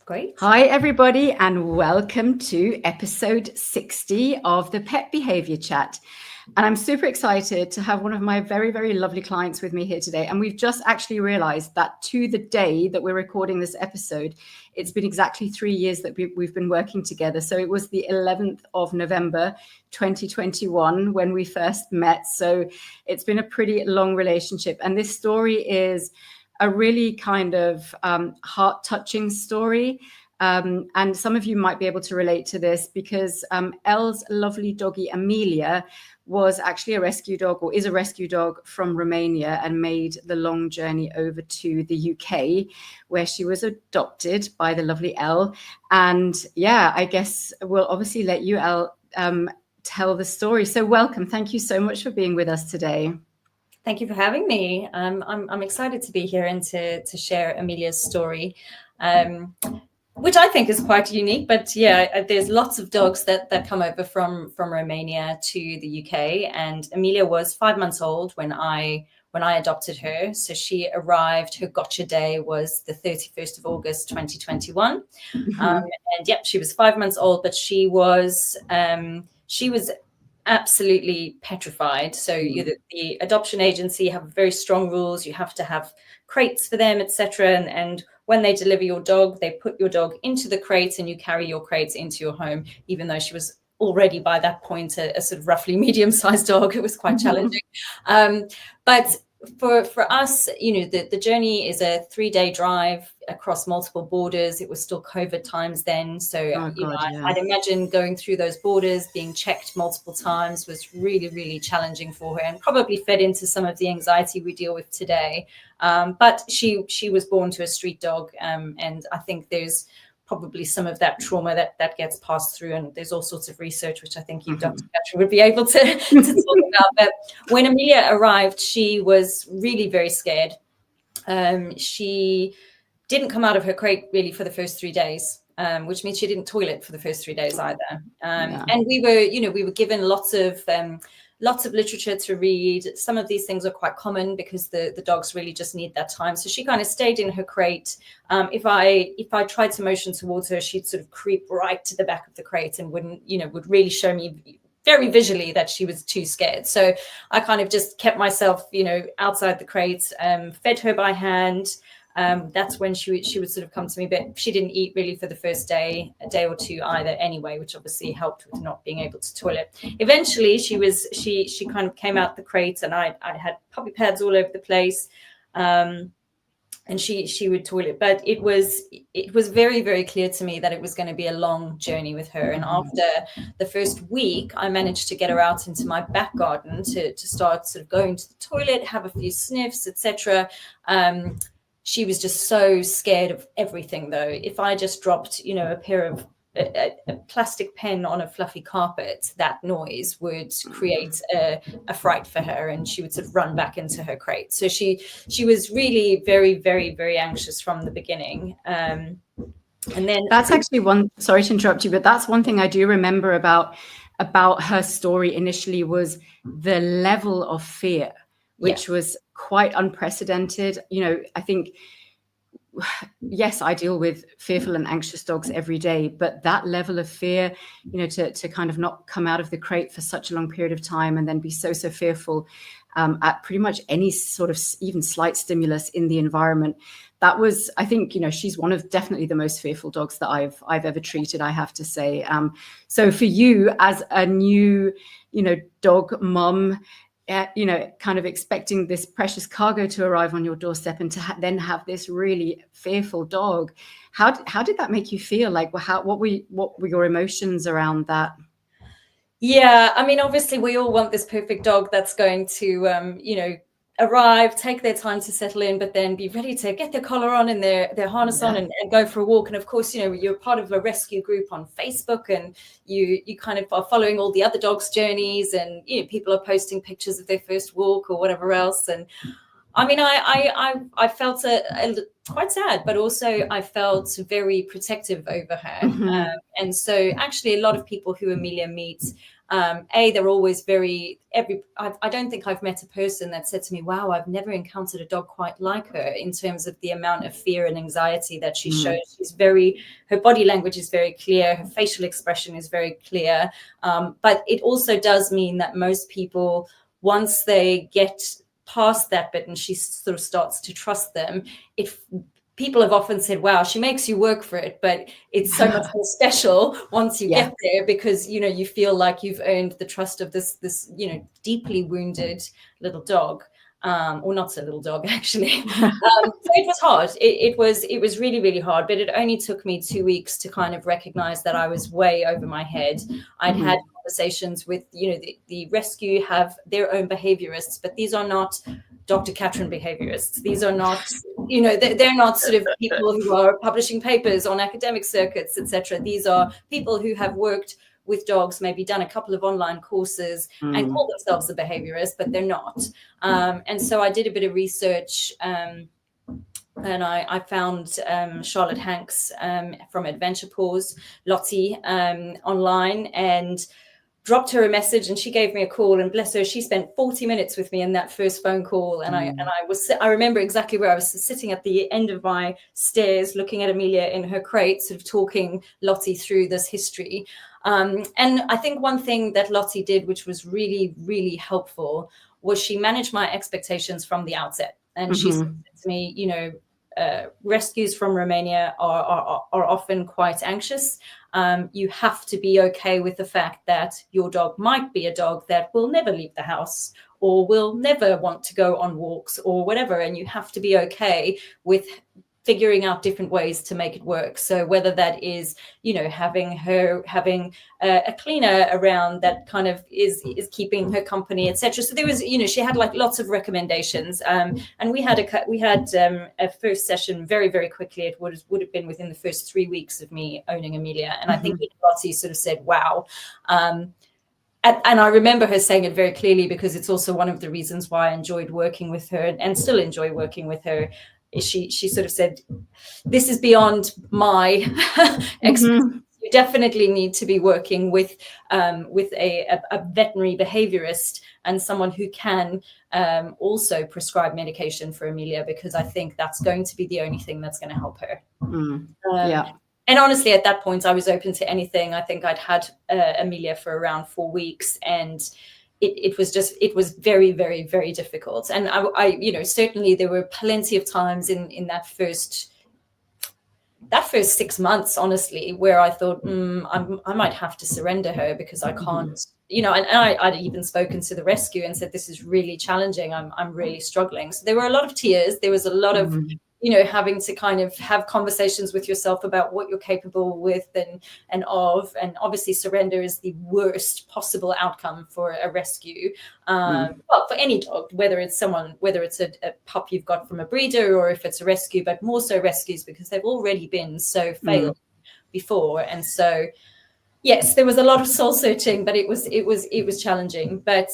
Great. Hi, everybody, and welcome to episode 60 of the Pet Behavior Chat. And I'm super excited to have one of my very, very lovely clients with me here today. And we've just actually realized that to the day that we're recording this episode, it's been exactly 3 years that we've been working together. So it was the 11th of November, 2021, when we first met. So it's been a pretty long relationship. And this story is a really kind of heart-touching story. And some of you might be able to relate to this because Elle's lovely doggie, Amelia, was actually a rescue dog, or is a rescue dog from Romania, and made the long journey over to the UK, where she was adopted by the lovely Elle. And yeah, I guess we'll obviously let you, Elle, tell the story. So welcome. Thank you so much for being with us today. Thank you for having me. I'm excited to be here and to share Amelia's story. Which I think is quite unique, but yeah, there's lots of dogs that come over from Romania to the UK, and Amelia was 5 months old when I adopted her. So she arrived, her gotcha day was the 31st of August 2021. And yep, she was 5 months old, but she was absolutely petrified. So the adoption agency have very strong rules. You have to have crates for them, etc. And when they deliver your dog, they put your dog into the crates and you carry your crates into your home, even though she was already by that point a sort of roughly medium-sized dog. It was quite challenging. But for us, the journey is a 3-day drive across multiple borders. It was still COVID times then. So I'd imagine going through those borders, being checked multiple times was really, really challenging for her, and probably fed into some of the anxiety we deal with today. But she was born to a street dog. And I think there's probably some of that trauma that gets passed through, and there's all sorts of research which I think you, Dr. Katrin, would be able to talk about. But when Amelia arrived, she was really very scared. She didn't come out of her crate really for the first 3 days, which means she didn't toilet for the first 3 days either. And we were given lots of literature to read. Some of these things are quite common because the dogs really just need that time. So she kind of stayed in her crate. If I tried to motion towards her, she'd sort of creep right to the back of the crate and would really show me very visually that she was too scared. So I kind of just kept myself, outside the crate, fed her by hand. That's when she would sort of come to me, but she didn't eat really for the first a day or two either anyway, which obviously helped with not being able to toilet. Eventually she kind of came out the crate, and I had puppy pads all over the place, and she would toilet. But it was very, very clear to me that it was going to be a long journey with her. And after the first week, I managed to get her out into my back garden to start sort of going to the toilet, have a few sniffs, etc. She was just so scared of everything, though. If I just dropped, a pair of a plastic pen on a fluffy carpet, that noise would create a fright for her, and she would sort of run back into her crate. So she was really very, very, very anxious from the beginning. And then that's actually sorry to interrupt you, but that's one thing I do remember about her story initially, was the level of fear, which was quite unprecedented. I think, yes, I deal with fearful and anxious dogs every day, but that level of fear, to kind of not come out of the crate for such a long period of time and then be so fearful at pretty much any sort of even slight stimulus in the environment. That was, I think, she's one of definitely the most fearful dogs that I've ever treated, I have to say. So for you as a new, dog mom, kind of expecting this precious cargo to arrive on your doorstep, and to then have this really fearful dog, how did that make you feel? Like, what were your emotions around that? Yeah, I mean, obviously we all want this perfect dog that's going to, arrive, take their time to settle in, but then be ready to get their collar on and their harness on and go for a walk. And of course, you're part of a rescue group on Facebook, and you kind of are following all the other dogs' journeys, and people are posting pictures of their first walk or whatever else. And I mean, I felt quite sad, but also I felt very protective over her. And so actually a lot of people who Amelia meets They're always I don't think I've met a person that said to me, wow, I've never encountered a dog quite like her in terms of the amount of fear and anxiety that she shows. Her body language is very clear, her facial expression is very clear. But it also does mean that most people, once they get past that bit and she sort of starts to trust them, people have often said, wow, she makes you work for it, but it's so much more special once you get there, because, you feel like you've earned the trust of this, deeply wounded little dog, or not so little dog, actually. So it was hard. It was really, really hard, but it only took me 2 weeks to kind of recognize that I was way over my head. I'd had conversations with, the rescue have their own behaviorists, but these are not Dr. Catherine behaviorists. These are not, they're not sort of people who are publishing papers on academic circuits, etc. These are people who have worked with dogs, maybe done a couple of online courses and call themselves a behaviorist, but they're not. And so I did a bit of research, and I found Charlotte Hanks from Adventure Paws, Lottie, online, and dropped her a message, and she gave me a call, and bless her, she spent 40 minutes with me in that first phone call. And I remember exactly where I was sitting at the end of my stairs, looking at Amelia in her crate, sort of talking Lottie through this history. And I think one thing that Lottie did, which was really, really helpful, was she managed my expectations from the outset. And she said to me, rescues from Romania are often quite anxious. You have to be okay with the fact that your dog might be a dog that will never leave the house or will never want to go on walks or whatever. And you have to be okay with figuring out different ways to make it work. So whether that is, having a cleaner around that kind of is keeping her company, etc. So there was, she had like lots of recommendations, and we had a first session very, very quickly. It would have been within the first 3 weeks of me owning Amelia, and I think Lottie sort of said, "Wow." And I remember her saying it very clearly, because it's also one of the reasons why I enjoyed working with her and still enjoy working with her. She sort of said, this is beyond my expertise. You definitely need to be working with a veterinary behaviorist and someone who can also prescribe medication for Amelia, because I think that's going to be the only thing that's going to help her. And honestly, at that point, I was open to anything. I think I'd had Amelia for around 4 weeks, and it was very, very, very difficult. And I certainly there were plenty of times in that first 6 months, honestly, where I thought, I might have to surrender her, because I can't, and I'd even spoken to the rescue and said, this is really challenging. I'm really struggling. So there were a lot of tears. There was a lot of, having to kind of have conversations with yourself about what you're capable with and obviously surrender is the worst possible outcome for a rescue. Well, for any dog, whether it's a pup you've got from a breeder or if it's a rescue, but more so rescues, because they've already been so failed before. And so, yes, there was a lot of soul searching, but it was challenging. But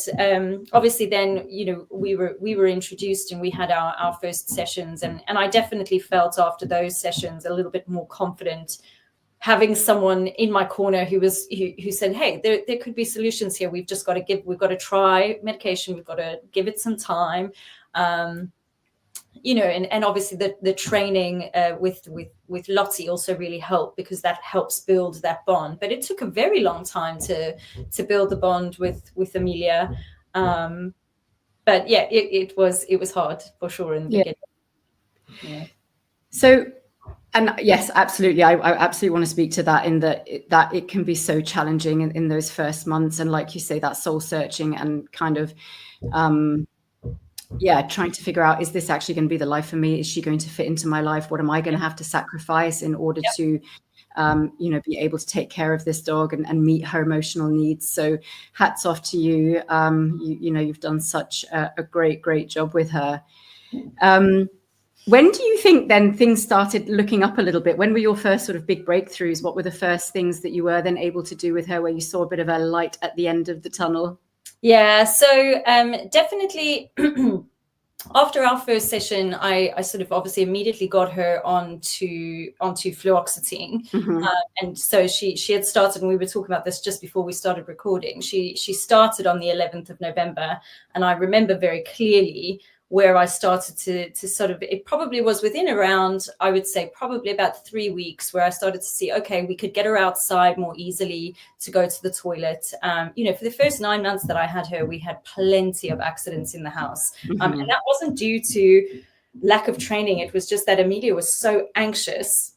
obviously, then we were introduced, and we had our first sessions, and I definitely felt after those sessions a little bit more confident, having someone in my corner who said, "Hey, there could be solutions here. We've got to try medication. We've got to give it some time." And obviously the training with Lottie also really helped, because that helps build that bond. But it took a very long time to build the bond with Amelia. But yeah, it was hard for sure in the beginning. Yeah. So, and yes, absolutely. I absolutely want to speak to that, in that it can be so challenging in those first months. And like you say, that soul searching and kind of, trying to figure out, is this actually going to be the life for me? Is she going to fit into my life? What am I going to have to sacrifice in order to, be able to take care of this dog and meet her emotional needs? So hats off to you. You've done such a great job with her. When do you think then things started looking up a little bit? When were your first sort of big breakthroughs? What were the first things that you were then able to do with her, where you saw a bit of a light at the end of the tunnel? Yeah, so definitely after our first session, I sort of obviously immediately got her onto fluoxetine, and so she had started, and we were talking about this just before we started recording. She started on the 11th of November, and I remember very clearly where I started to sort of, it probably was within around, I would say probably about 3 weeks, where I started to see, okay, we could get her outside more easily to go to the toilet. For the first 9 months that I had her, we had plenty of accidents in the house. And that wasn't due to lack of training. It was just that Amelia was so anxious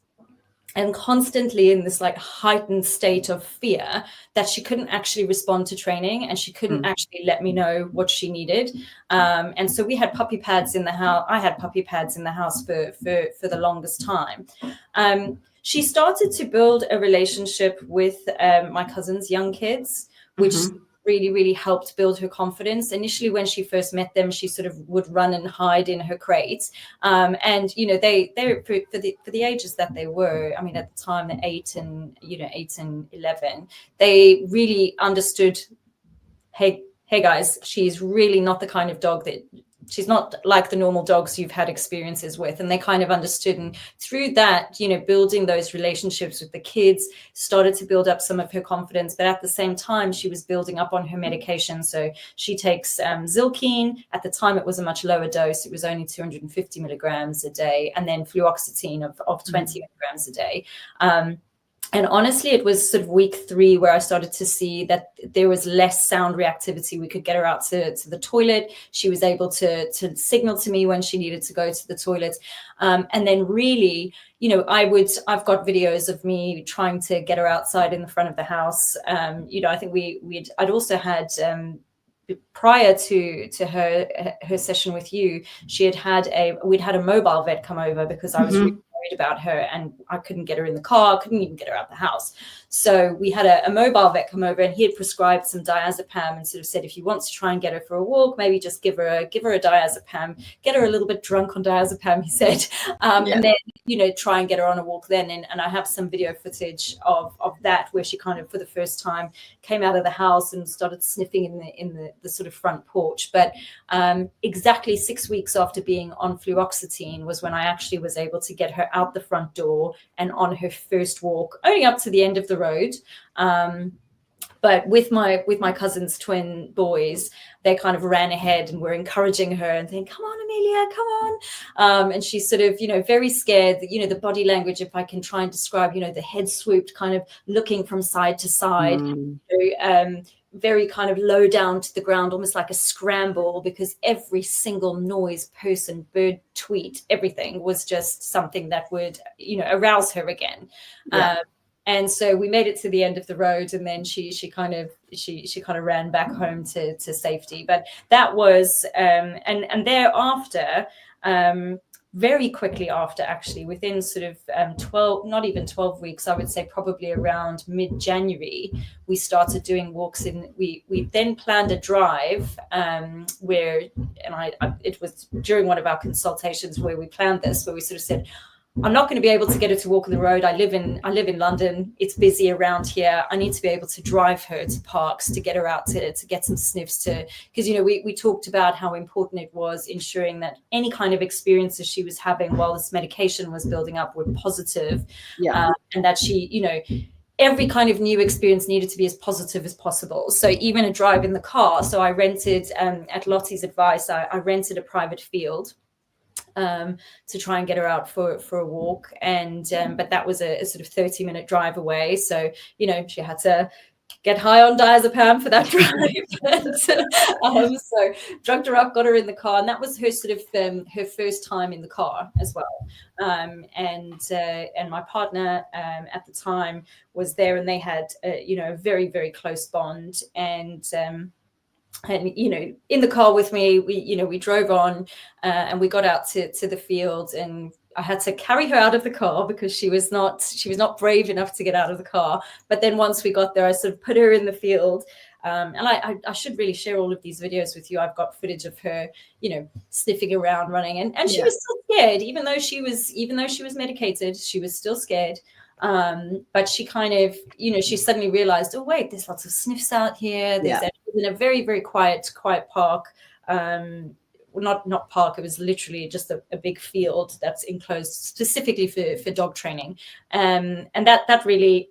and constantly in this like heightened state of fear that she couldn't actually respond to training, and she couldn't actually let me know what she needed. And so we had puppy pads in the house. I had puppy pads in the house for the longest time. She started to build a relationship with my cousin's young kids, which really, really helped build her confidence. Initially, when she first met them, she sort of would run and hide in her crate. And, they for the ages that they were, I mean, at the time, they're 8 and 11, they really understood, hey guys, she's really not the kind of dog that, she's not like the normal dogs you've had experiences with. And they kind of understood. And through that, building those relationships with the kids started to build up some of her confidence. But at the same time, she was building up on her medication. So she takes Zilkine. At the time, it was a much lower dose. It was only 250 milligrams a day. And then fluoxetine of 20 milligrams a day. And honestly, it was sort of week 3 where I started to see that there was less sound reactivity. We could get her out to the toilet. She was able to signal to me when she needed to go to the toilet. And then really, I've got videos of me trying to get her outside in the front of the house. I think I'd also had, prior to her session with you, we'd had a mobile vet come over because I was really worried about her, and I couldn't get her in the car, couldn't even get her out the house. So we had a mobile vet come over, and he had prescribed some diazepam and sort of said, if you want to try and get her for a walk, maybe just give her a diazepam, get her a little bit drunk on diazepam, he said, and then try and get her on a walk then. And I have some video footage of that, where she kind of for the first time came out of the house and started sniffing in the sort of front porch. But exactly 6 weeks after being on fluoxetine was when I actually was able to get her out the front door and on her first walk, only up to the end of the road. But with my cousin's twin boys, they kind of ran ahead and were encouraging her and saying, "Come on, Amelia, come on." And she's sort of, very scared. The body language, if I can try and describe, the head swooped, kind of looking from side to side, very kind of low down to the ground, almost like a scramble, because every single noise, person, bird, tweet, everything was just something that would, arouse her again. And so we made it to the end of the road, and then she kind of ran back home to safety. But that was and thereafter, very quickly after, actually, within sort of not even 12 weeks, I would say probably around mid-January, we started doing walks we then planned a drive where, and it was during one of our consultations where we planned this, where we sort of said, I'm not going to be able to get her to walk on the road. I live in London. It's busy around here. I need to be able to drive her to parks, to get her out to get some sniffs, because we talked about how important it was ensuring that any kind of experiences she was having while this medication was building up were positive, and that she, every kind of new experience needed to be as positive as possible. So even a drive in the car. So I rented, at Lottie's advice, I rented a private field to try and get her out for a walk, and but that was a sort of 30-minute drive away, so she had to get high on diazepam for that drive. So drugged her up, got her in the car, and that was her sort of her first time in the car as well. And my partner at the time was there, and they had a very, very close bond. And in the car with me, we drove on, and we got out to the field, and I had to carry her out of the car because she was not brave enough to get out of the car. But then once we got there, I sort of put her in the field. And I should really share all of these videos with you. I've got footage of her, sniffing around, running, and she was still scared, even though she was medicated, she was still scared. But she kind of, she suddenly realized, oh wait, there's lots of sniffs out here. There's in a very, very quiet park, not park. It was literally just a big field that's enclosed specifically for dog training, and that really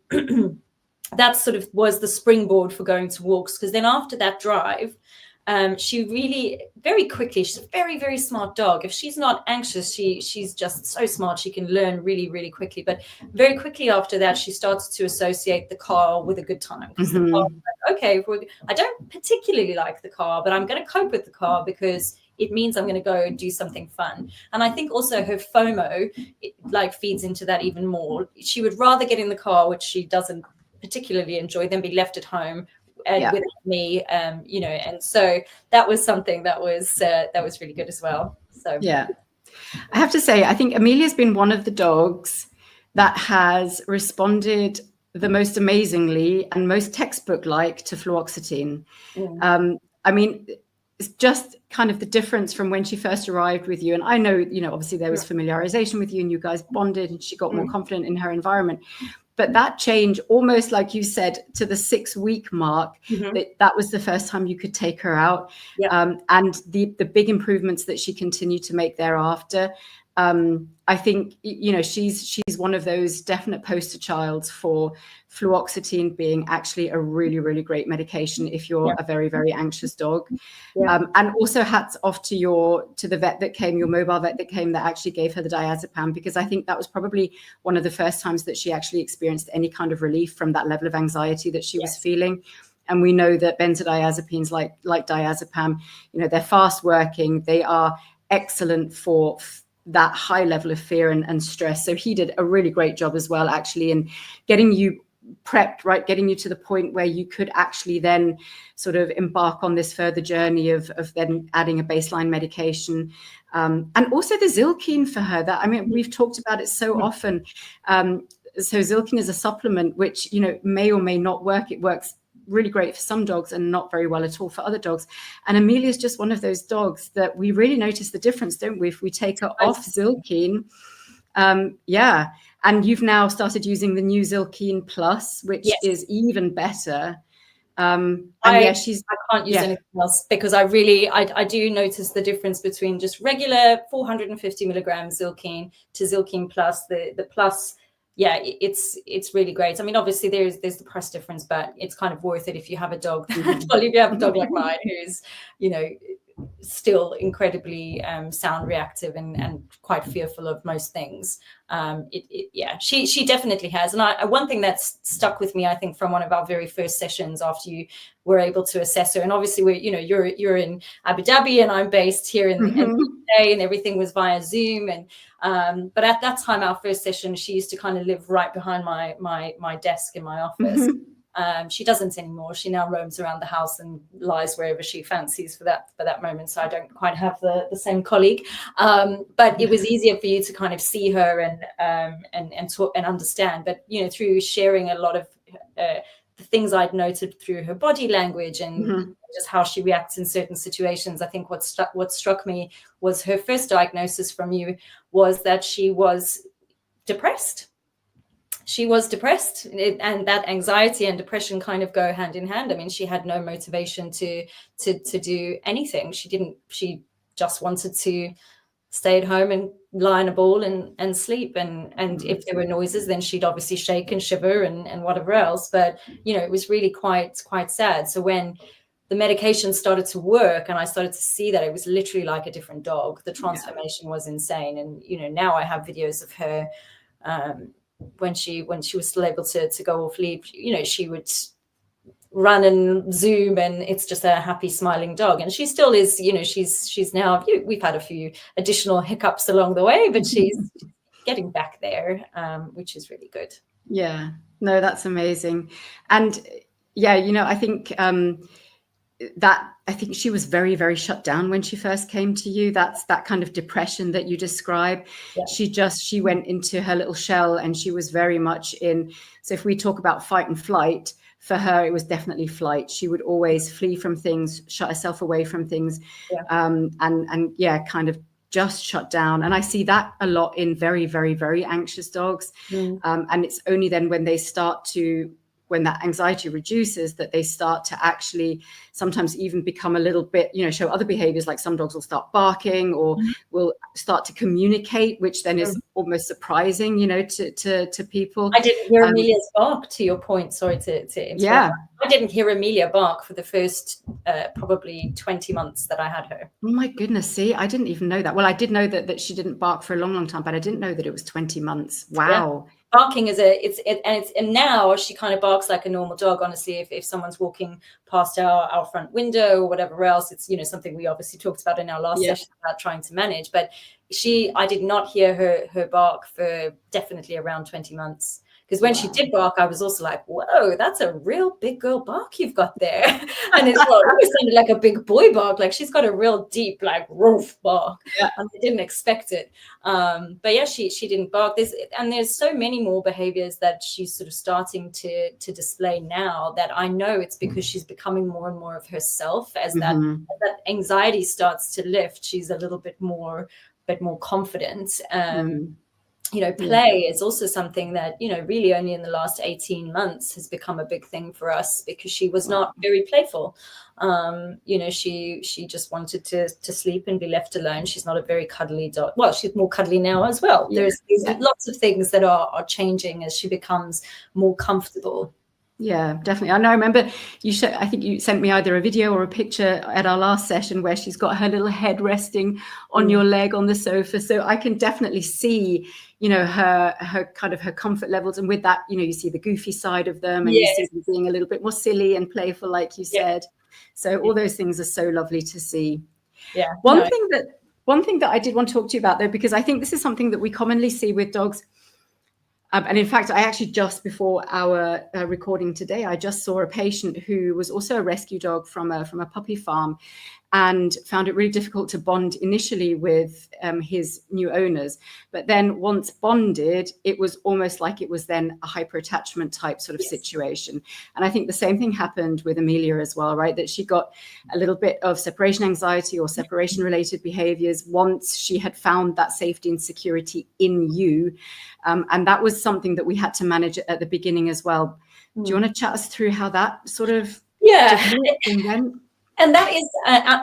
that sort of was the springboard for going to walks. Because then after that drive, she really very quickly, she's a very, very smart dog. If she's not anxious, she's just so smart. She can learn really, really quickly. But very quickly after that, she starts to associate the car with a good time. Because the car, like, okay, I don't particularly like the car, but I'm going to cope with the car because it means I'm going to go and do something fun. And I think also her FOMO, like, feeds into that even more. She would rather get in the car, which she doesn't particularly enjoy, than be left at home with me, and so that was something that was really good as well. So yeah, I have to say, I think Amelia's been one of the dogs that has responded the most amazingly and most textbook-like to fluoxetine. I mean, it's just kind of the difference from when she first arrived with you. And I know, obviously there was familiarization with you and you guys bonded and she got more confident in her environment. But that change, almost like you said, to the 6-week mark, that was the first time you could take her out. And the big improvements that she continued to make thereafter. I think, she's one of those definite poster childs for fluoxetine being actually a really, really great medication if you're a very, very anxious dog. And also hats off to the vet that came, your mobile vet that came, that actually gave her the diazepam, because I think that was probably one of the first times that she actually experienced any kind of relief from that level of anxiety that she was feeling. And we know that benzodiazepines like diazepam, they're fast working. They are excellent for that high level of fear and stress. So he did a really great job as well, actually, in getting you prepped, right? Getting you to the point where you could actually then sort of embark on this further journey of then adding a baseline medication. And also the Zylkene for her, that, I mean, we've talked about it so often. So Zylkene is a supplement, which, may or may not work. It works really great for some dogs and not very well at all for other dogs. And Amelia is just one of those dogs that we really notice the difference, don't we? If we take her off Zylkene, and you've now started using the new Zylkene Plus, which is even better. I can't use anything else, because I do notice the difference between just regular 450 milligrams Zylkene to Zylkene Plus. The Plus, it's really great. I mean, obviously there's the price difference, but it's kind of worth it if you have a dog. Well, if you have a dog like mine who's, still incredibly sound reactive and quite fearful of most things. She definitely has. And one thing that's stuck with me, I think, from one of our very first sessions after you were able to assess her, and obviously you're in Abu Dhabi and I'm based here in the UK, and everything was via Zoom. And but at that time, our first session, she used to kind of live right behind my desk in my office. She doesn't anymore. She now roams around the house and lies wherever she fancies for that moment. So I don't quite have the same colleague. But it was easier for you to kind of see her and talk and understand. But through sharing a lot of the things I'd noted through her body language and just how she reacts in certain situations, I think what struck me was her first diagnosis from you was that she was depressed. She was depressed, and that anxiety and depression kind of go hand in hand. I mean, she had no motivation to do anything. She just wanted to stay at home and lie in a ball and sleep. And if there were noises, then she'd obviously shake and shiver and whatever else. But, it was really quite sad. So when the medication started to work and I started to see that it was literally like a different dog, the transformation was insane. And, now I have videos of her, when she was still able to go off leave, she would run and zoom, and it's just a happy, smiling dog. And she still is, she's now, we've had a few additional hiccups along the way, but she's getting back there, which is really good. Yeah, no, that's amazing. And I think I think she was very, very shut down when she first came to you. That's that kind of depression that you describe. Yeah. She went into her little shell, and she was very much in. So if we talk about fight and flight, for her, it was definitely flight. She would always flee from things, shut herself away from things, and kind of just shut down. And I see that a lot in very, very, very anxious dogs. And it's only then when they start to when that anxiety reduces, that they start to actually sometimes even become a little bit, show other behaviors. Like some dogs will start barking or will start to communicate, which then is almost surprising, to people. I didn't hear Amelia's bark, to your point. Sorry to interrupt. Yeah. I didn't hear Amelia bark for the first probably 20 months that I had her. Oh my goodness. See, I didn't even know that. Well, I did know that she didn't bark for a long, long time, but I didn't know that it was 20 months. Wow. Yeah. Barking is and now she kind of barks like a normal dog. Honestly, if someone's walking past our front window or whatever else, it's something we obviously talked about in our last session about trying to manage. But I did not hear her bark for definitely around 20 months. Because when she did bark, I was also like, whoa, that's a real big girl bark you've got there. And it always sounded like a big boy bark. Like she's got a real deep, like, roof bark. Yeah. And I didn't expect it. But yeah, she didn't bark. There's so many more behaviors that she's sort of starting to display now that I know it's because she's becoming more and more of herself as that anxiety starts to lift. She's a little bit more confident. Play is also something that, really only in the last 18 months has become a big thing for us because she was not very playful. She just wanted to sleep and be left alone. She's not a very cuddly dog. Well, she's more cuddly now as well. There's lots of things that are changing as she becomes more comfortable. Yeah, definitely. I remember I think you sent me either a video or a picture at our last session where she's got her little head resting on your leg on the sofa. So I can definitely see, her kind of her comfort levels. And with that, you see the goofy side of them and you see them being a little bit more silly and playful, like you said. So all those things are so lovely to see. Yeah. One thing that I did want to talk to you about, though, because I think this is something that we commonly see with dogs. And in fact, I actually just before our recording today, I just saw a patient who was also a rescue dog from a puppy farm and found it really difficult to bond initially with his new owners. But then once bonded, it was almost like it was then a hyper-attachment type sort of situation. And I think the same thing happened with Amelia as well, right? That she got a little bit of separation anxiety or separation-related behaviors once she had found that safety and security in you. And that was something that we had to manage at the beginning as well. Do you want to chat us through how that sort of went? And that is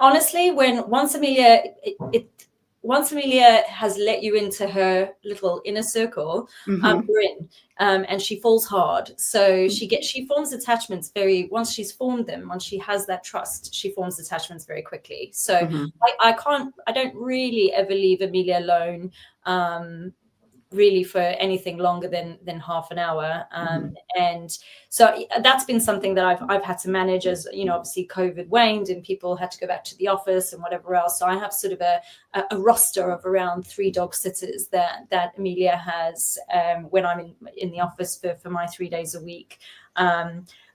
honestly, once Amelia has let you into her little inner circle, you're in, and she falls hard. So she forms attachments once she's formed them, once she has that trust, she forms attachments very quickly. So I don't really ever leave Amelia alone. Really for anything longer than half an hour. And so that's been something that I've had to manage as, obviously COVID waned and people had to go back to the office and whatever else. So I have sort of a roster of around 3 dog sitters that Amelia has when I'm in the office for my 3 days a week.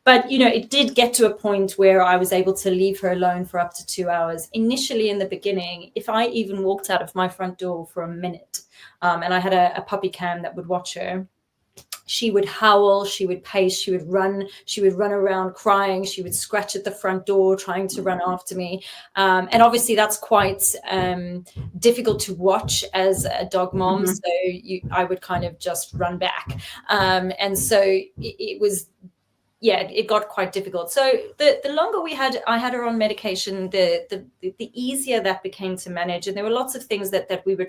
But, it did get to a point where I was able to leave her alone for up to 2 hours. Initially, in the beginning, if I even walked out of my front door for a minute, and I had a puppy cam that would watch her, she would howl, she would pace, she would run around crying, she would scratch at the front door trying to run after me. And obviously that's quite difficult to watch as a dog mom. So I would kind of just run back. And so it was, it got quite difficult. So the longer I had her on medication, the easier that became to manage. And there were lots of things that we were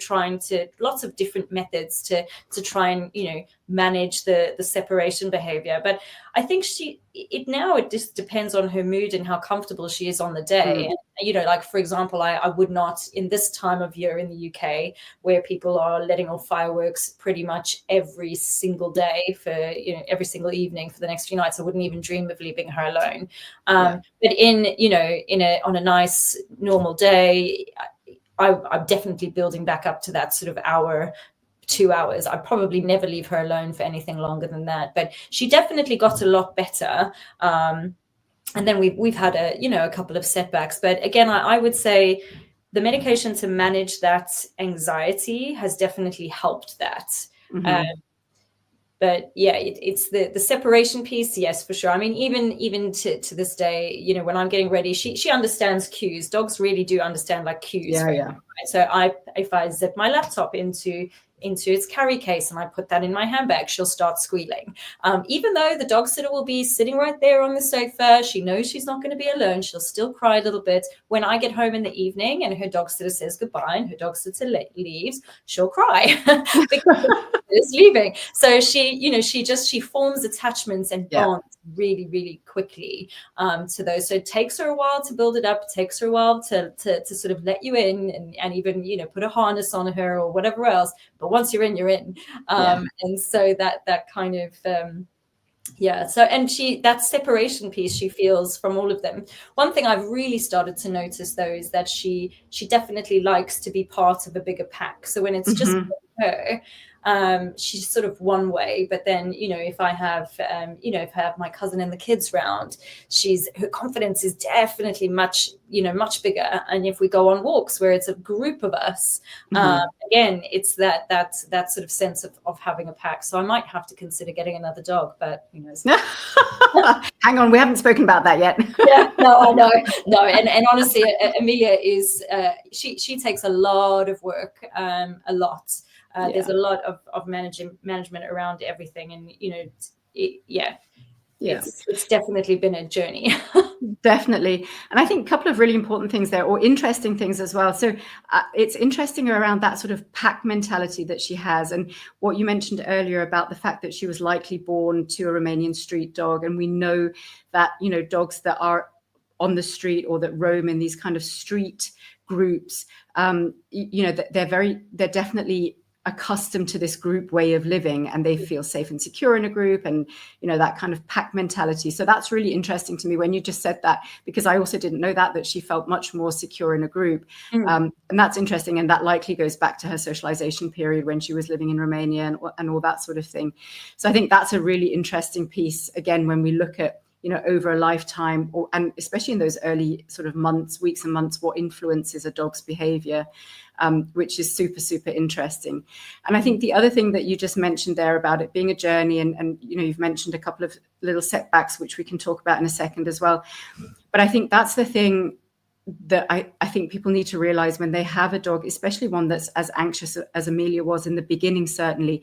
lots of different methods to try and, manage the separation behavior. But I think it just depends on her mood and how comfortable she is on the day. And, like, for example, I would not, in this time of year in the UK, where people are letting off fireworks pretty much every single day for, every single evening for the next few nights, I wouldn't even dream of leaving her alone. But on a nice normal day, I'm definitely building back up to that sort of hour, 2 hours. I'd probably never leave her alone for anything longer than that. But she definitely got a lot better. And then we've had a couple of setbacks. But again, I would say the medication to manage that anxiety has definitely helped that. But yeah, it's the separation piece. Yes, for sure. I mean, even to this day, when I'm getting ready, she understands cues. Dogs really do understand like cues. Yeah. So if I zip my laptop into into its carry case and I put that in my handbag, she'll start squealing. Even though the dog sitter will be sitting right there on the sofa, she knows she's not going to be alone. She'll still cry a little bit. When I get home in the evening and her dog sitter says goodbye and her dog sitter leaves, she'll cry because is leaving. So she forms attachments and bonds really, really quickly to those. So it takes her a while to build it up. It takes her a while to sort of let you in and even, put a harness on her or whatever else. But once you're in, you're in. And so that kind of, so, and that separation piece she feels from all of them. One thing I've really started to notice though is that she definitely likes to be part of a bigger pack. So when it's just her, she's sort of one way, but then if I have my cousin and the kids round, her confidence is definitely much bigger. And if we go on walks where it's a group of us, again, it's that sort of sense of having a pack. So I might have to consider getting another dog, but who knows. Hang on, we haven't spoken about that yet. No, I know. No, and honestly, Amelia is she takes a lot of work, a lot. There's a lot of management around everything, and it's definitely been a journey. Definitely. And I think a couple of really important things there, or interesting things as well. So it's interesting around that sort of pack mentality that she has, and what you mentioned earlier about the fact that she was likely born to a Romanian street dog. And we know that, dogs that are on the street or that roam in these kind of street groups, they're definitely accustomed to this group way of living, and they feel safe and secure in a group, and that kind of pack mentality. So that's really interesting to me when you just said that, because I also didn't know that she felt much more secure in a group. And that's interesting, and that likely goes back to her socialization period when she was living in Romania and all that sort of thing. So I think that's a really interesting piece, again, when we look at over a lifetime, and especially in those early sort of weeks and months, what influences a dog's behavior, which is super, super interesting. And I think the other thing that you just mentioned there about it being a journey, and you've mentioned a couple of little setbacks, which we can talk about in a second as well. But I think that's the thing that I think people need to realize when they have a dog, especially one that's as anxious as Amelia was in the beginning. Certainly,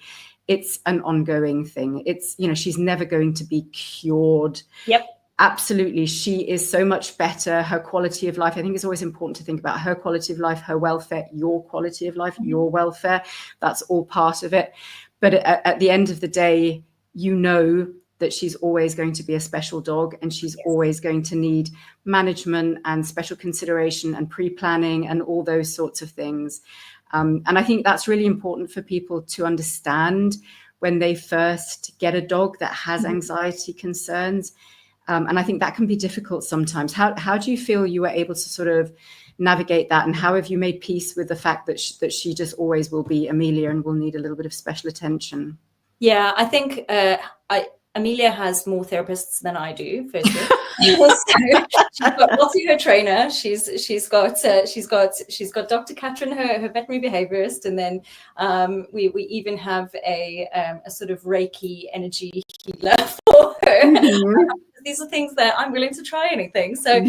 it's an ongoing thing. It's, she's never going to be cured. Yep. Absolutely. She is so much better. Her quality of life, I think it's always important to think about her quality of life, her welfare, your quality of life, your welfare. That's all part of it. But at the end of the day, that she's always going to be a special dog, and she's always going to need management and special consideration and pre-planning and all those sorts of things. And I think that's really important for people to understand when they first get a dog that has anxiety concerns. And I think that can be difficult sometimes. How do you feel you were able to sort of navigate that? And how have you made peace with the fact that she just always will be Amelia and will need a little bit of special attention? Yeah, I think Amelia has more therapists than I do, firstly. So she's got Lottie, her trainer. She's got Dr. Katrin, her veterinary behaviorist, and then we even have a sort of Reiki energy healer for her. These are things that I'm willing to try anything. So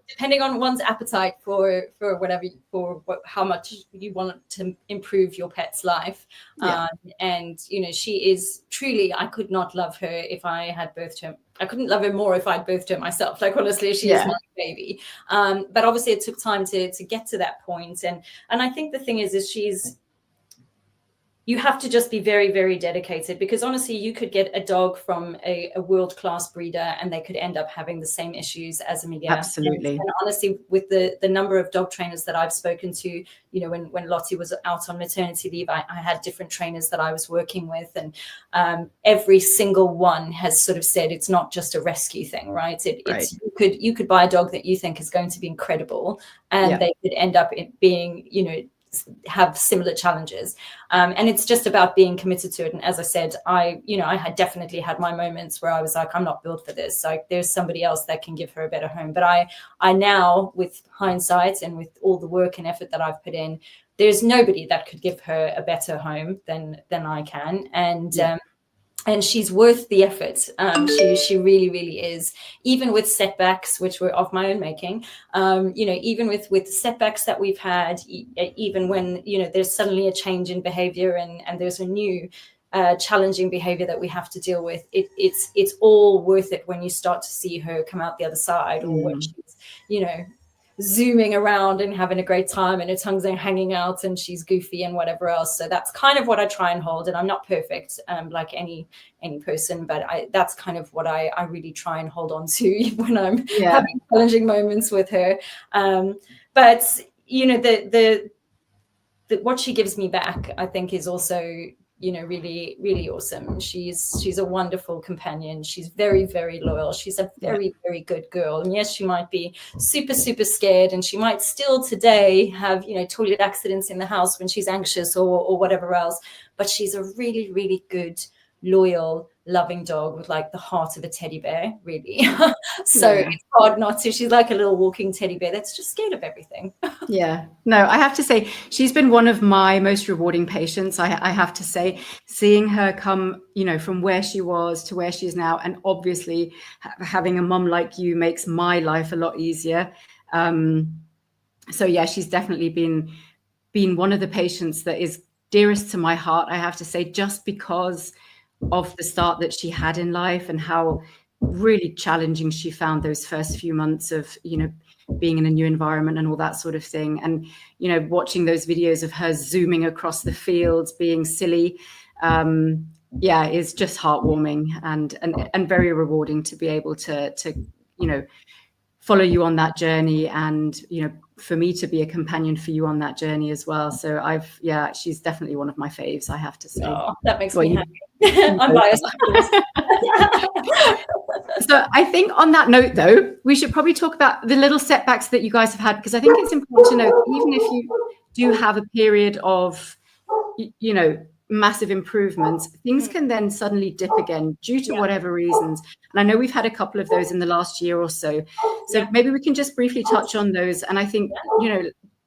depending on one's appetite for how much you want to improve your pet's life. And she is truly, I could not love her if I had birthed her. I couldn't love her more if I'd birthed her myself. Like, honestly, she is my baby. But obviously it took time to get to that point. And I think the thing is you have to just be very, very dedicated, because honestly, you could get a dog from a world-class breeder and they could end up having the same issues as Amelia. Absolutely. And honestly, with the number of dog trainers that I've spoken to, when Lottie was out on maternity leave, I had different trainers that I was working with, and every single one has sort of said it's not just a rescue thing, right? It's you could buy a dog that you think is going to be incredible, and they could end up being, have similar challenges, and it's just about being committed to it. And as I said, I had definitely had my moments where I was like, I'm not built for this. Like, there's somebody else that can give her a better home. But I now, with hindsight and with all the work and effort that I've put in, there's nobody that could give her a better home than I can. And and she's worth the effort. She really, really is. Even with setbacks, which were of my own making, even with setbacks that we've had, even when, there's suddenly a change in behavior and there's a new challenging behavior that we have to deal with, it's all worth it when you start to see her come out the other side, or when she's, zooming around and having a great time and her tongue's hanging out and she's goofy and whatever else. So that's kind of what I try and hold. And I'm not perfect, like any person, but that's kind of what I really try and hold on to when I'm having challenging moments with her. But the what she gives me back, I think, is also really, really awesome. She's a wonderful companion. She's very, very loyal. She's a very, very good girl. And yes, she might be super, super scared, and she might still today have, toilet accidents in the house when she's anxious or whatever else. But she's a really, really good, loyal, loving dog with like the heart of a teddy bear, really. So it's hard not to. She's like a little walking teddy bear that's just scared of everything. Yeah, no, I have to say she's been one of my most rewarding patients. I have to say, seeing her come, from where she was to where she is now, and obviously having a mum like you makes my life a lot easier. So yeah, she's definitely been one of the patients that is dearest to my heart, I have to say, just because of the start that she had in life and how really challenging she found those first few months of, being in a new environment and all that sort of thing. And, watching those videos of her zooming across the fields, being silly, is just heartwarming and very rewarding to be able to follow you on that journey, and, for me to be a companion for you on that journey as well. So she's definitely one of my faves, I have to say. Oh, that makes me happy. I'm biased. So I think on that note, though, we should probably talk about the little setbacks that you guys have had, because I think it's important to know, even if you do have a period of, massive improvements, things can then suddenly dip again due to whatever reasons. And I know we've had a couple of those in the last year or so. So maybe we can just briefly touch on those. And I think,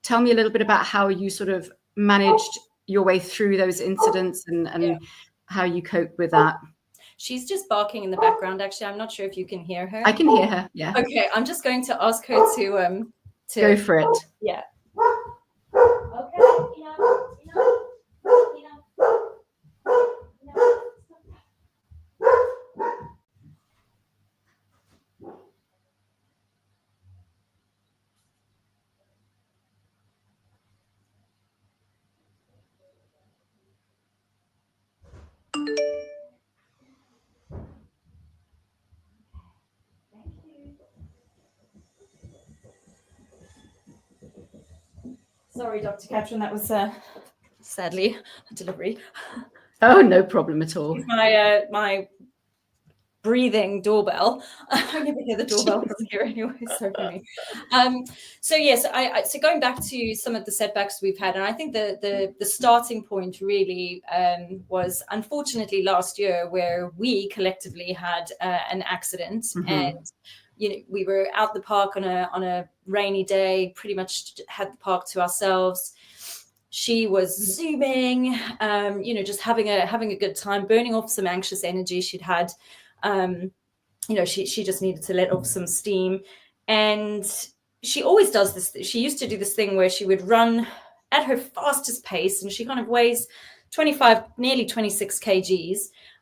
tell me a little bit about how you sort of managed your way through those incidents and how you cope with that. She's just barking in the background. Actually, I'm not sure if you can hear her. I can hear her. Yeah. Okay, I'm just going to ask her to go for it. Yeah. Okay. Sorry, Dr. Katrin, that was sadly a delivery. Oh, no problem at all. My breathing doorbell. I never hear the doorbell from here anyway. So funny. So yes, so going back to some of the setbacks we've had, and I think the starting point really was unfortunately last year, where we collectively had an accident, and we were out the park on a rainy day, pretty much had the park to ourselves. She was zooming, just having a good time, burning off some anxious energy she'd had. She just needed to let off some steam. And she always does this. She used to do this thing where she would run at her fastest pace, and she kind of weighs 25, nearly 26 kgs.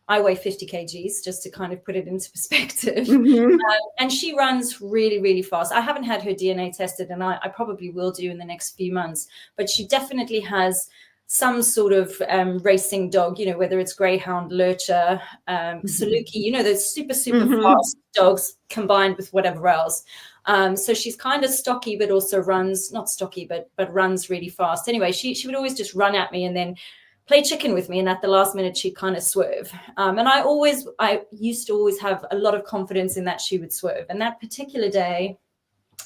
I weigh 50 kgs, just to kind of put it into perspective. And she runs really, really fast. I haven't had her DNA tested, and I probably will do in the next few months. But she definitely has some sort of racing dog, whether it's greyhound, lurcher, Saluki, those super, super fast dogs combined with whatever else. So she's kind of stocky, but also runs, not stocky, but runs really fast. Anyway, she would always just run at me and then play chicken with me, and at the last minute she'd kind of swerve. And I used to always have a lot of confidence in that she would swerve. And that particular day,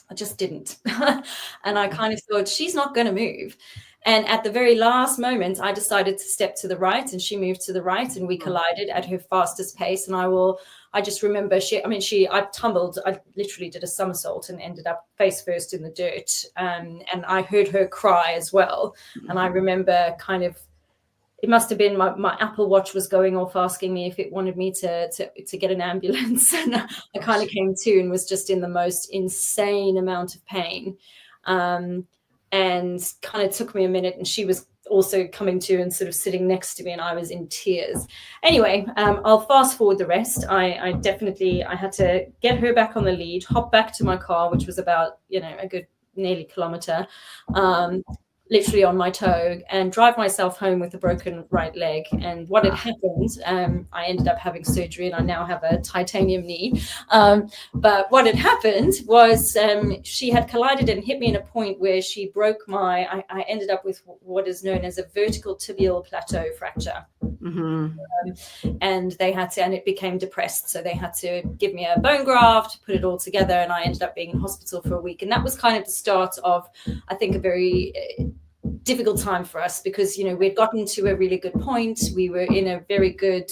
I just didn't. And I kind of thought, she's not going to move. And at the very last moment, I decided to step to the right, and she moved to the right, and we collided at her fastest pace. And I just remember I tumbled, I literally did a somersault and ended up face first in the dirt. And I heard her cry as well. And I remember kind of it must have been my Apple Watch was going off asking me if it wanted me to get an ambulance. And I kind of came to and was just in the most insane amount of pain. And kind of took me a minute, and she was also coming to and sort of sitting next to me, and I was in tears. Anyway, I'll fast forward the rest. I had to get her back on the lead, hop back to my car, which was about, a good nearly kilometer, literally on my toe, and drive myself home with a broken right leg. And what had happened, I ended up having surgery, and I now have a titanium knee. But what had happened was she had collided and hit me in a point where she broke I ended up with what is known as a vertical tibial plateau fracture. And it became depressed. So they had to give me a bone graft, put it all together, and I ended up being in hospital for a week. And that was kind of the start of, I think, a very difficult time for us, because, we'd gotten to a really good point. We were in a very good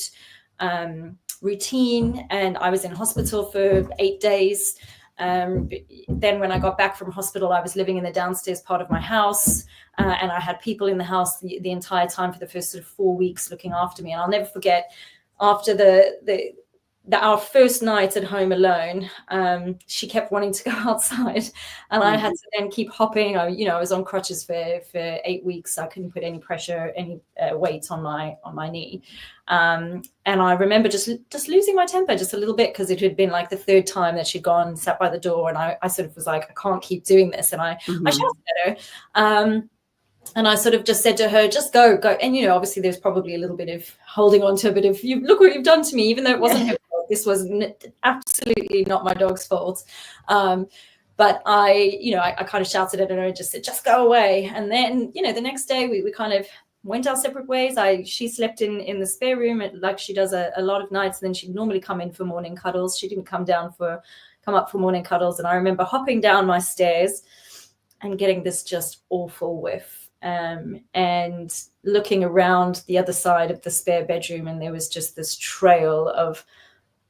routine, and I was in hospital for 8 days. Then when I got back from hospital, I was living in the downstairs part of my house, and I had people in the house the entire time for the first sort of 4 weeks looking after me. And I'll never forget, after our first night at home alone, she kept wanting to go outside, and I had to then keep hopping. I was on crutches for 8 weeks. I couldn't put any pressure, any weight on my knee. And I remember just losing my temper just a little bit, because it had been like the third time that she'd gone, sat by the door, and I sort of was like, I can't keep doing this. And I shouted at her. And I sort of just said to her, just go. And, obviously there's probably a little bit of holding on to a bit of, look what you've done to me, even though it wasn't her fault. This was absolutely not my dog's fault. But I kind of shouted at her and just said, just go away. And then, the next day we kind of went our separate ways. She slept in the spare room, like she does a lot of nights. And then she'd normally come in for morning cuddles. She didn't come up for morning cuddles. And I remember hopping down my stairs and getting this just awful whiff. And looking around the other side of the spare bedroom, and there was just this trail of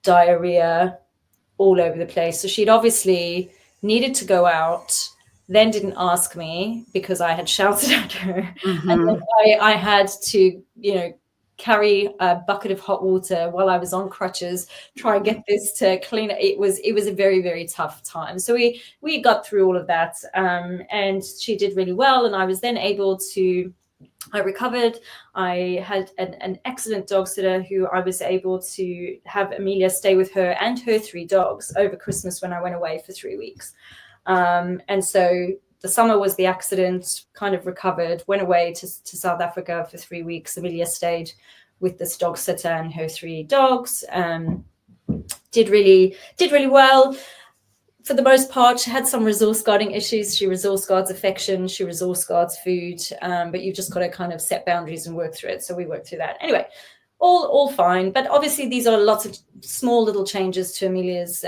diarrhea all over the place. So she'd obviously needed to go out, then didn't ask me because I had shouted at her. And then I had to, carry a bucket of hot water while I was on crutches, try and get this to clean it. It was a very, very tough time. So we got through all of that, and she did really well. And I was then able to, I recovered. I had an excellent dog sitter who I was able to have Amelia stay with her and her 3 dogs over Christmas when I went away for 3 weeks. And so the summer was the accident, kind of recovered, went away to South Africa for 3 weeks. Amelia stayed with this dog sitter and her 3 dogs. Did really well. For the most part, she had some resource guarding issues. She resource guards affection, she resource guards food, but you've just got to kind of set boundaries and work through it. So we worked through that. Anyway, all fine. But obviously these are lots of small little changes to Amelia's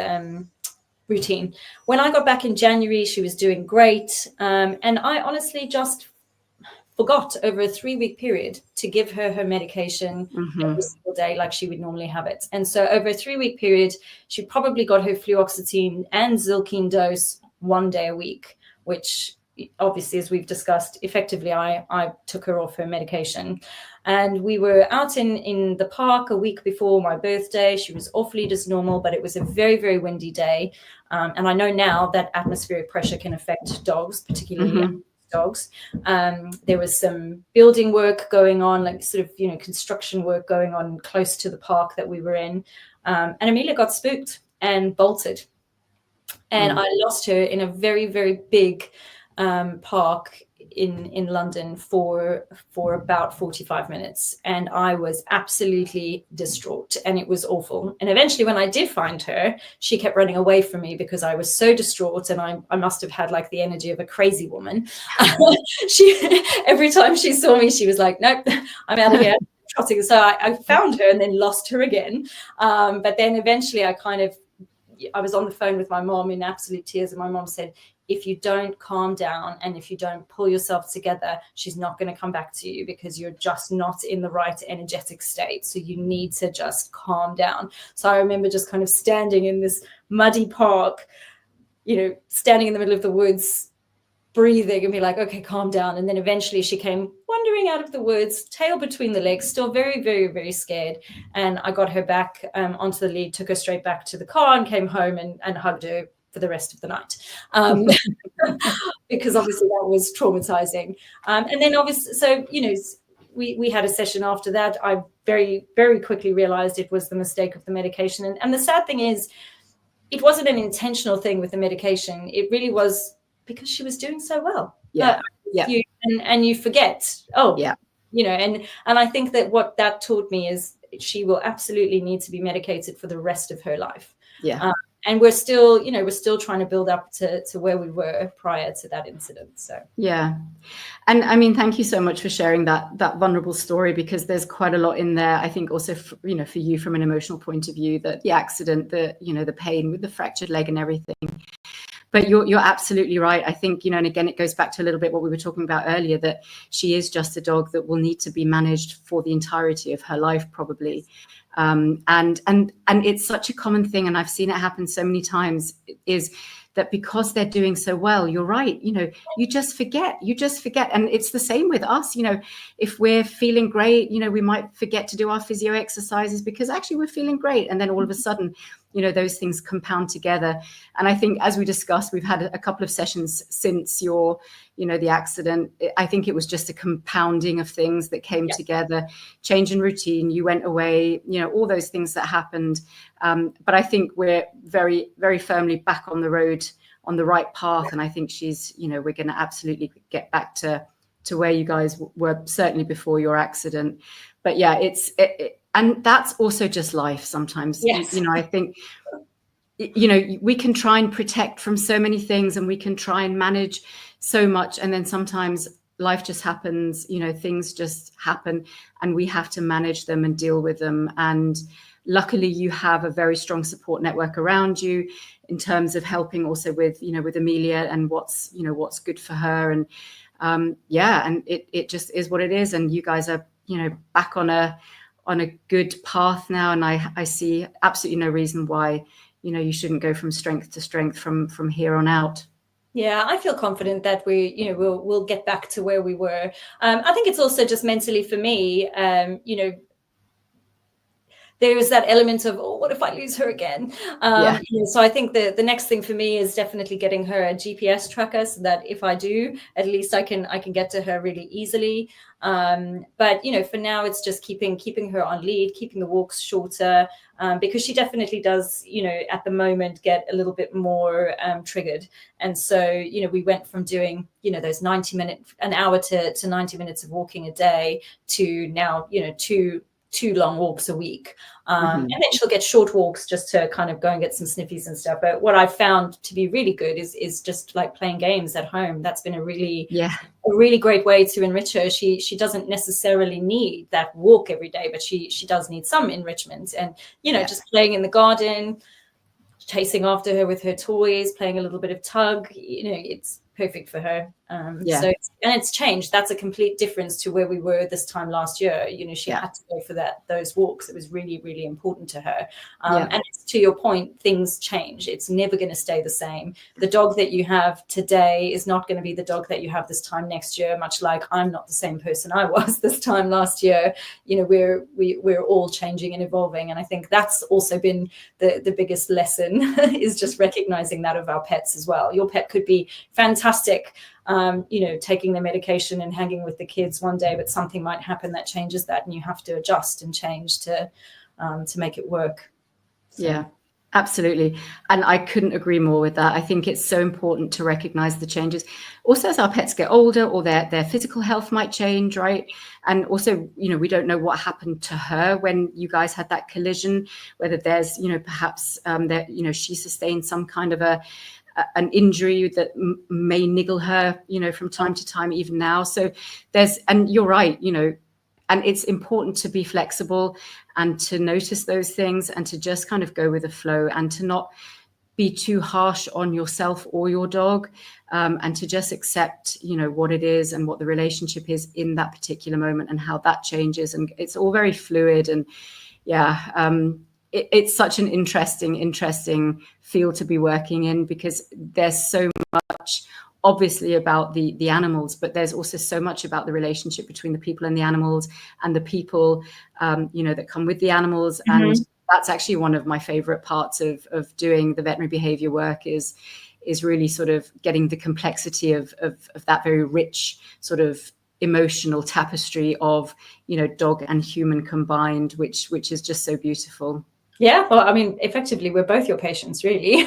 routine. When I got back in January, she was doing great. And I honestly just forgot over a 3-week period to give her medication every single day like she would normally have it. And so over a 3-week period, she probably got her fluoxetine and Zilkine dose 1 day a week, which obviously, as we've discussed, effectively, I took her off her medication. And we were out in the park a week before my birthday. She was off lead as normal, but it was a very, very windy day. And I know now that atmospheric pressure can affect dogs, particularly dogs. There was some building work going on, like sort of, construction work going on close to the park that we were in. And Amelia got spooked and bolted. And I lost her in a very, very big park in London for about 45 minutes, and I was absolutely distraught, and it was awful. And eventually when I did find her, she kept running away from me because I was so distraught, and I must have had like the energy of a crazy woman. She every time she saw me, she was like, nope, I'm out of here, trotting. So I found her and then lost her again, but then eventually I was on the phone with my mom in absolute tears, and my mom said, if you don't calm down and if you don't pull yourself together, she's not going to come back to you because you're just not in the right energetic state. So you need to just calm down. So I remember just kind of standing in this muddy park, standing in the middle of the woods, breathing and be like, okay, calm down. And then eventually she came 1 wandering out of the woods, tail between the legs, still very, very, very scared. And I got her back onto the lead, took her straight back to the car and came home and hugged her for the rest of the night. Because obviously that was traumatizing. And then obviously, so, we had a session after that. I very, very quickly realized it was the mistake of the medication. And the sad thing is, it wasn't an intentional thing with the medication. It really was because she was doing so well. Yeah. And you forget, yeah. And I think that what that taught me is she will absolutely need to be medicated for the rest of her life. Yeah. And we're still trying to build up to where we were prior to that incident. So yeah. And I mean, thank you so much for sharing that vulnerable story, because there's quite a lot in there. I think also, for you from an emotional point of view, that the accident, the pain with the fractured leg and everything. But you're absolutely right. I think, and again, it goes back to a little bit what we were talking about earlier, that she is just a dog that will need to be managed for the entirety of her life, probably. And it's such a common thing, and I've seen it happen so many times, is that because they're doing so well, you're right, you just forget. And it's the same with us. If we're feeling great, we might forget to do our physio exercises because actually we're feeling great. And then all of a sudden, those things compound together. And I think, as we discussed, we've had a couple of sessions since your, the accident. I think it was just a compounding of things that came together, change in routine, you went away, all those things that happened. But I think we're very, very firmly back on the road, on the right path. And I think she's, we're going to absolutely get back to where you guys were, certainly before your accident. But yeah, and that's also just life sometimes. Yes. I think, we can try and protect from so many things, and we can try and manage so much. And then sometimes life just happens, things just happen, and we have to manage them and deal with them. And luckily you have a very strong support network around you in terms of helping also with, with Amelia and what's good for her. And and it just is what it is. And you guys are, back on a good path now. And I see absolutely no reason why, you shouldn't go from strength to strength from here on out. Yeah, I feel confident that we'll get back to where we were. I think it's also just mentally for me, there is that element of, what if I lose her again? So I think the next thing for me is definitely getting her a GPS tracker, so that if I do, at least I can get to her really easily. But for now, it's just keeping her on lead, keeping the walks shorter, because she definitely does, at the moment get a little bit more triggered. And so, we went from doing, those an hour to 90 minutes of walking a day to now, two long walks a week. And then she'll get short walks just to kind of go and get some sniffies and stuff. But what I've found to be really good is just like playing games at home. That's been a really great way to enrich her. She doesn't necessarily need that walk every day, but she does need some enrichment. And, just playing in the garden, chasing after her with her toys, playing a little bit of tug, it's perfect for her. So it's changed. That's a complete difference to where we were this time last year. She had to go for those walks. It was really, really important to her. And it's, to your point, things change. It's never going to stay the same. The dog that you have today is not going to be the dog that you have this time next year, much like I'm not the same person I was this time last year. We're all changing and evolving. And I think that's also been the biggest lesson is just recognizing that of our pets as well. Your pet could be fantastic, taking their medication and hanging with the kids one day, but something might happen that changes that, and you have to adjust and change to make it work. So. Yeah, absolutely. And I couldn't agree more with that. I think it's so important to recognize the changes. Also, as our pets get older, or their physical health might change, right? And also, we don't know what happened to her when you guys had that collision, whether there's, perhaps that, she sustained some kind of an injury that may niggle her, from time to time, even now. So and you're right, and it's important to be flexible and to notice those things and to just kind of go with the flow and to not be too harsh on yourself or your dog, and to just accept, what it is and what the relationship is in that particular moment and how that changes. And it's all very fluid. And it's such an interesting field to be working in, because there's so much obviously about the animals, but there's also so much about the relationship between the people and the animals, and the people, that come with the animals. And that's actually one of my favorite parts of doing the veterinary behavior work, is really sort of getting the complexity of that very rich sort of emotional tapestry of, dog and human combined, which is just so beautiful. Yeah, well, I mean, effectively, we're both your patients, really.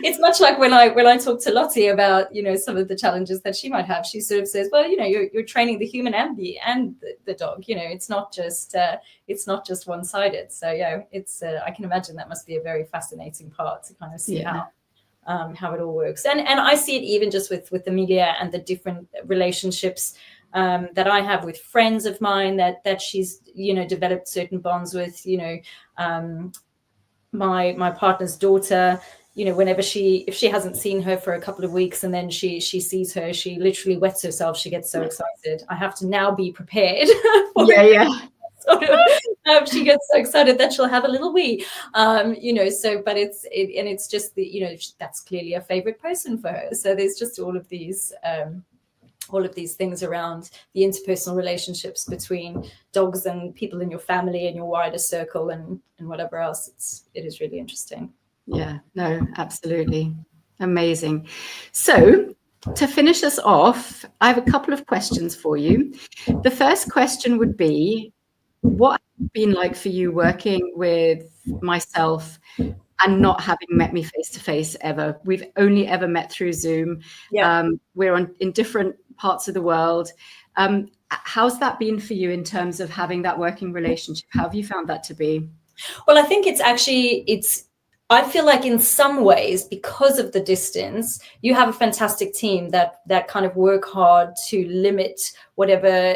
It's much like when I talk to Lottie about, some of the challenges that she might have. She sort of says, well, you're training the human and the dog. It's not just one-sided. So yeah, it's I can imagine that must be a very fascinating part to kind of see how it all works. And I see it even just with Amelia and the different relationships that I have with friends of mine that she's, developed certain bonds with, my partner's daughter, whenever if she hasn't seen her for a couple of weeks and then she sees her, she literally wets herself. She gets so excited. I have to now be prepared. She gets so excited that she'll have a little wee, but it's just that's clearly a favorite person for her. So there's just all of these things around the interpersonal relationships between dogs and people in your family and your wider circle and whatever else. It is really interesting. Yeah, no, absolutely. Amazing. So to finish us off, I have a couple of questions for you. The first question would be, what has it been like for you working with myself and not having met me face to face ever? We've only ever met through Zoom. We're in different parts of the world. How's that been for you in terms of having that working relationship? How have you found that to be? Well, I think I feel like in some ways, because of the distance, you have a fantastic team that kind of work hard to limit whatever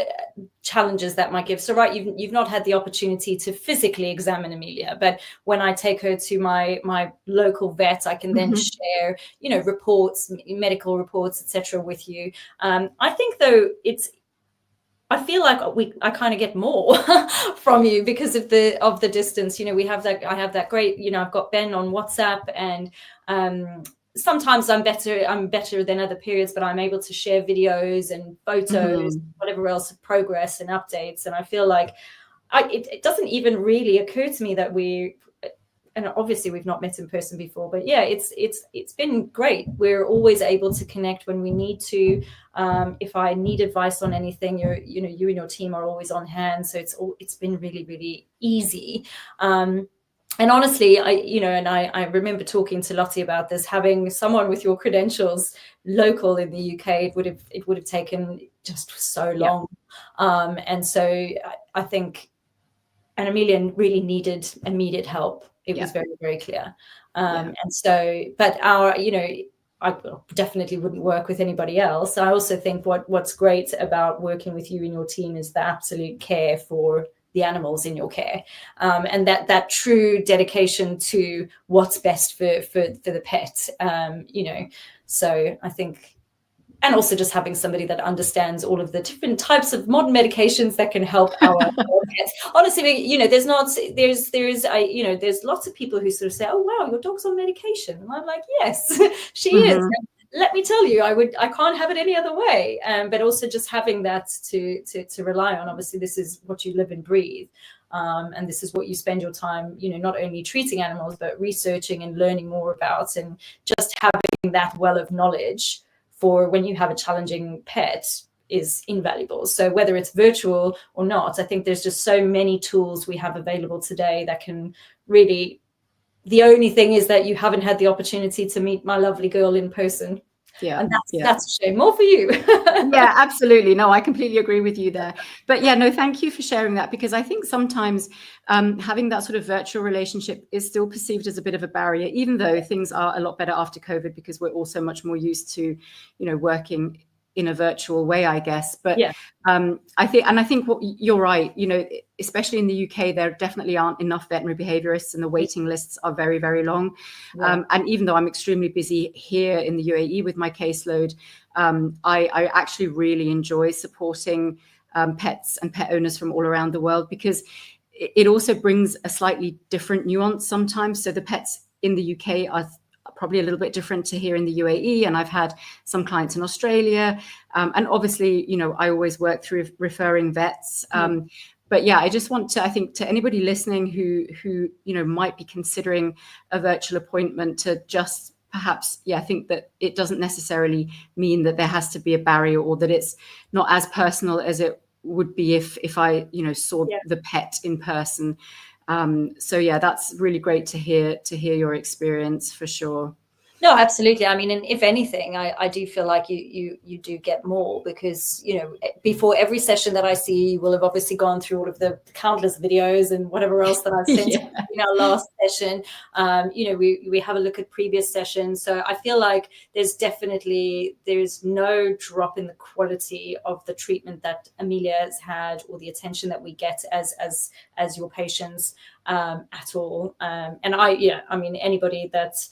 challenges that might give. So, right, you've not had the opportunity to physically examine Amelia, but when I take her to my local vet, I can then share, reports, medical reports, etc., with you. I think though I feel like I kind of get more from you because of the distance. I have that great, I've got Ben on WhatsApp, and sometimes I'm better than other periods, but I'm able to share videos and photos, whatever else, of progress and updates. And I feel like it doesn't even really occur to me that and obviously we've not met in person before, but yeah, it's been great. We're always able to connect when we need to. If I need advice on anything, you and your team are always on hand. So it's been really, really easy. And honestly, I remember talking to Lottie about this, having someone with your credentials local in the UK, it would have taken just so long. And so I think, and Amelia really needed immediate help. It was very, very clear. And so, but I definitely wouldn't work with anybody else. I also think what's great about working with you and your team is the absolute care for the animals in your care, and that true dedication to what's best for the pet. So I think. And also just having somebody that understands all of the different types of modern medications that can help our pets. Honestly, there's lots of people who sort of say, "Oh wow, your dog's on medication," and I'm like, "Yes, she is." And let me tell you, I can't have it any other way. But also just having that to rely on. Obviously, this is what you live and breathe. And this is what you spend your time, not only treating animals, but researching and learning more about, and just having that well of knowledge for when you have a challenging pet is invaluable. So whether it's virtual or not, I think there's just so many tools we have available today that can really, the only thing is that you haven't had the opportunity to meet my lovely girl in person. Yeah. And that's a shame. More for you. Yeah, absolutely. No, I completely agree with you there. But yeah, no, thank you for sharing that, because I think sometimes having that sort of virtual relationship is still perceived as a bit of a barrier, even though things are a lot better after COVID, because we're also much more used to, working in a virtual way, I guess. But I think what you're right, especially in the UK, there definitely aren't enough veterinary behaviorists, and the waiting lists are very, very long. And even though I'm extremely busy here in the UAE with my caseload, I actually really enjoy supporting pets and pet owners from all around the world, because it also brings a slightly different nuance sometimes. So the pets in the UK are probably a little bit different to here in the UAE. And I've had some clients in Australia. And obviously, you know, I always work through referring vets. But yeah, I just want to, I think, to anybody listening who, you know, might be considering a virtual appointment, to just perhaps, I think that it doesn't necessarily mean that there has to be a barrier, or that it's not as personal as it would be if I, you know, saw the pet in person. So yeah, that's really great to hear your experience, for sure. No, absolutely. I mean, and if anything, I do feel like you do get more, because, you know, before every session that I see, you will have obviously gone through all of the countless videos and whatever else that I've sent in our last session. You know, we have a look at previous sessions. So I feel like there's no drop in the quality of the treatment that Amelia has had, or the attention that we get as your patients at all. And I mean, anybody that's,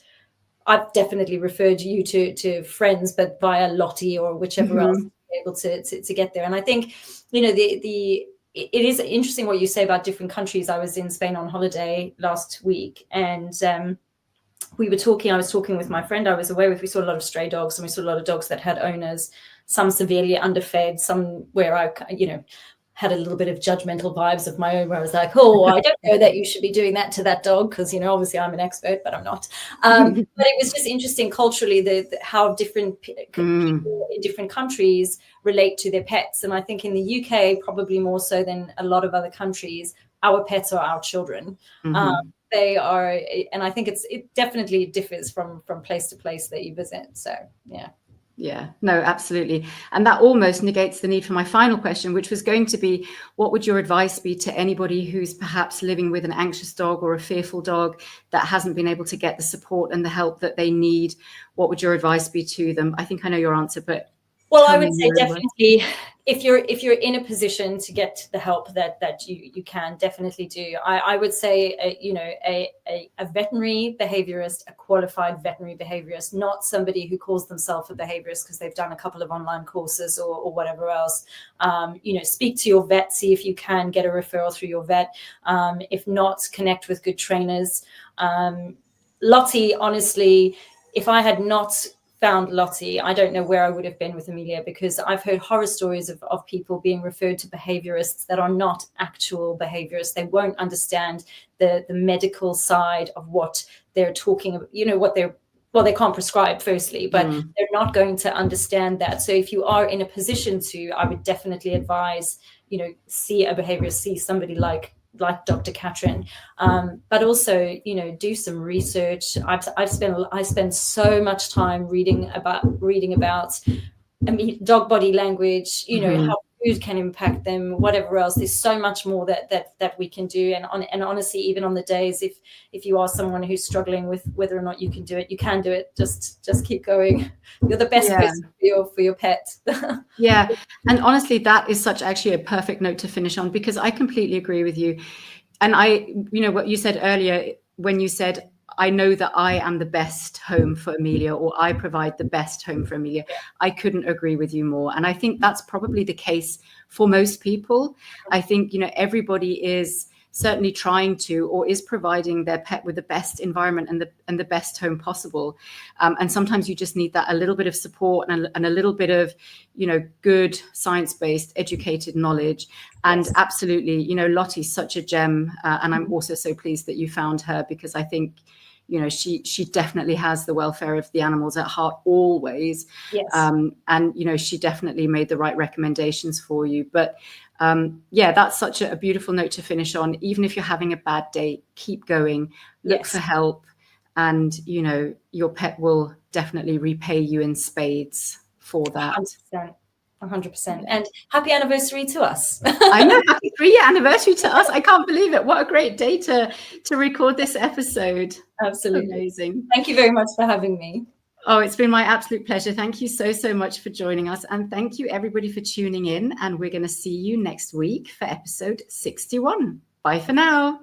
I've definitely referred you to friends, but via Lottie or whichever else, to be able to get there. And I think, you know, it is interesting what you say about different countries. I was in Spain on holiday last week, and I was talking with my friend I was away with. We saw a lot of stray dogs, and we saw a lot of dogs that had owners, some severely underfed, some where I, you know, had a little bit of judgmental vibes of my own, where I was like, oh, I don't know that you should be doing that to that dog, because, you know, obviously I'm an expert, but I'm not. But it was just interesting culturally, how different people in different countries relate to their pets. And I think in the UK, probably more so than a lot of other countries, our pets are our children. They are, and I think it definitely differs from place to place that you visit. So yeah. Yeah, no, absolutely. And that almost negates the need for my final question, which was going to be, what would your advice be to anybody who's perhaps living with an anxious dog or a fearful dog that hasn't been able to get the support and the help that they need? What would your advice be to them? I think I know your answer, but well, I would say definitely, if you're in a position to get the help that you can definitely do, I would say you know, a veterinary behaviorist, a qualified veterinary behaviorist, not somebody who calls themselves a behaviorist because they've done a couple of online courses or whatever else. You know, speak to your vet, see if you can get a referral through your vet. If not, connect with good trainers. Lottie, honestly, if I had not found Lottie, I don't know where I would have been with Amelia, because I've heard horror stories of people being referred to behaviorists that are not actual behaviorists. They won't understand the medical side of what they're talking about, you know, they can't prescribe, firstly, but they're not going to understand that. So if you are in a position to, I would definitely advise, you know, see a behaviorist, see somebody like Dr. Katrin, but also, you know, do some research. I spend so much time reading about dog body language, you know, how food can impact them, whatever else. There's so much more that we can do. And honestly, even on the days, if you are someone who's struggling with whether or not you can do it, you can do it. Just keep going. You're the best person for your pet. Yeah. And honestly, that is actually a perfect note to finish on, because I completely agree with you. And you know, what you said earlier, when you said, I know that I am the best home for Amelia, or I provide the best home for Amelia. I couldn't agree with you more. And I think that's probably the case for most people. I think, you know, everybody is certainly trying to, or is providing their pet with the best environment and the best home possible. And sometimes you just need that a little bit of support and a little bit of, you know, good science-based, educated knowledge. And absolutely, you know, Lottie's such a gem. And I'm also so pleased that you found her, because I think, you know, she definitely has the welfare of the animals at heart always. Yes. And, you know, she definitely made the right recommendations for you. But yeah, that's such a beautiful note to finish on. Even if you're having a bad day, keep going, look for help. And, you know, your pet will definitely repay you in spades for that. 100%. And happy anniversary to us. I know, happy 3-year anniversary to us. I can't believe it. What a great day to record this episode. Absolutely. Amazing. Thank you very much for having me. Oh, it's been my absolute pleasure. Thank you so much for joining us. And thank you everybody for tuning in. And we're going to see you next week for episode 61. Bye for now.